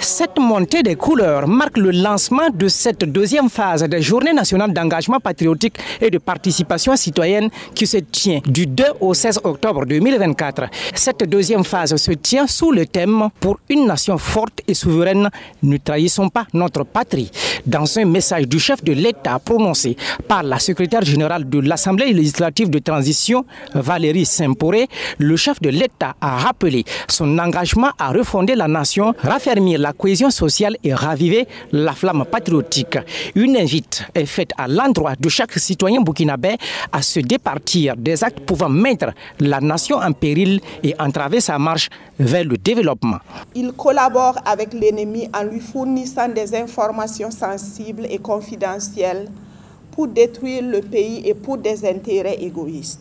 Cette montée des couleurs marque le lancement de cette deuxième phase des Journées nationales d'engagement patriotique et de participation citoyenne qui se tient du 2 au 16 octobre 2024. Cette deuxième phase se tient sous le thème « Pour une nation forte et souveraine, ne trahissons pas notre patrie ». Dans un message du chef de l'État prononcé par la secrétaire générale de l'Assemblée législative de transition, Valérie Symporé, le chef de l'État a rappelé son engagement à refonder la nation, raffermir la cohésion sociale et raviver la flamme patriotique. Une invite est faite à l'endroit de chaque citoyen burkinabé à se départir des actes pouvant mettre la nation en péril et entraver sa marche vers le développement. Il collabore avec l'ennemi en lui fournissant des informations sensibles et confidentielles pour détruire le pays et pour des intérêts égoïstes.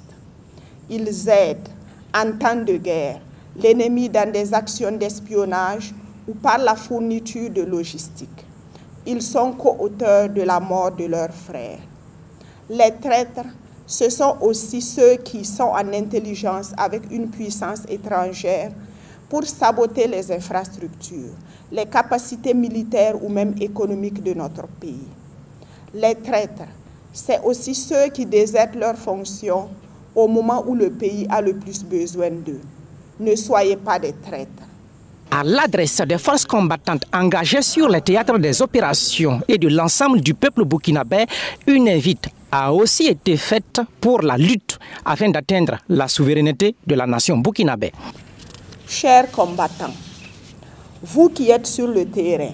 Ils aident en temps de guerre l'ennemi dans des actions d'espionnage ou par la fourniture de logistique. Ils sont co-auteurs de la mort de leurs frères. Les traîtres, ce sont aussi ceux qui sont en intelligence avec une puissance étrangère pour saboter les infrastructures, les capacités militaires ou même économiques de notre pays. Les traîtres, c'est aussi ceux qui désertent leurs fonctions au moment où le pays a le plus besoin d'eux. Ne soyez pas des traîtres. À l'adresse des forces combattantes engagées sur les théâtres des opérations et de l'ensemble du peuple burkinabé, une invite a aussi été faite pour la lutte afin d'atteindre la souveraineté de la nation burkinabé. Chers combattants, vous qui êtes sur le terrain,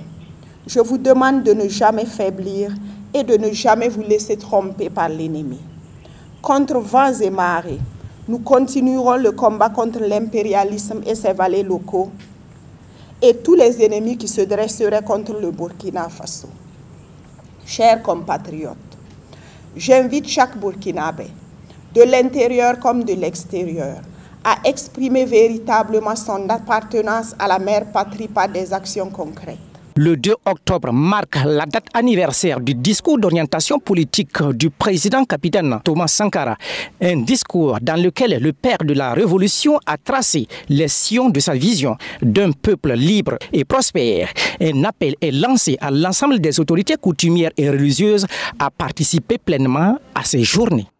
je vous demande de ne jamais faiblir et de ne jamais vous laisser tromper par l'ennemi. Contre vents et marées, nous continuerons le combat contre l'impérialisme et ses valets locaux et tous les ennemis qui se dresseraient contre le Burkina Faso. Chers compatriotes, j'invite chaque Burkinabé, de l'intérieur comme de l'extérieur, à exprimer véritablement son appartenance à la mère patrie par des actions concrètes. Le 2 octobre marque la date anniversaire du discours d'orientation politique du président capitaine Thomas Sankara. Un discours dans lequel le père de la révolution a tracé les sillons de sa vision d'un peuple libre et prospère. Un appel est lancé à l'ensemble des autorités coutumières et religieuses à participer pleinement à ces journées.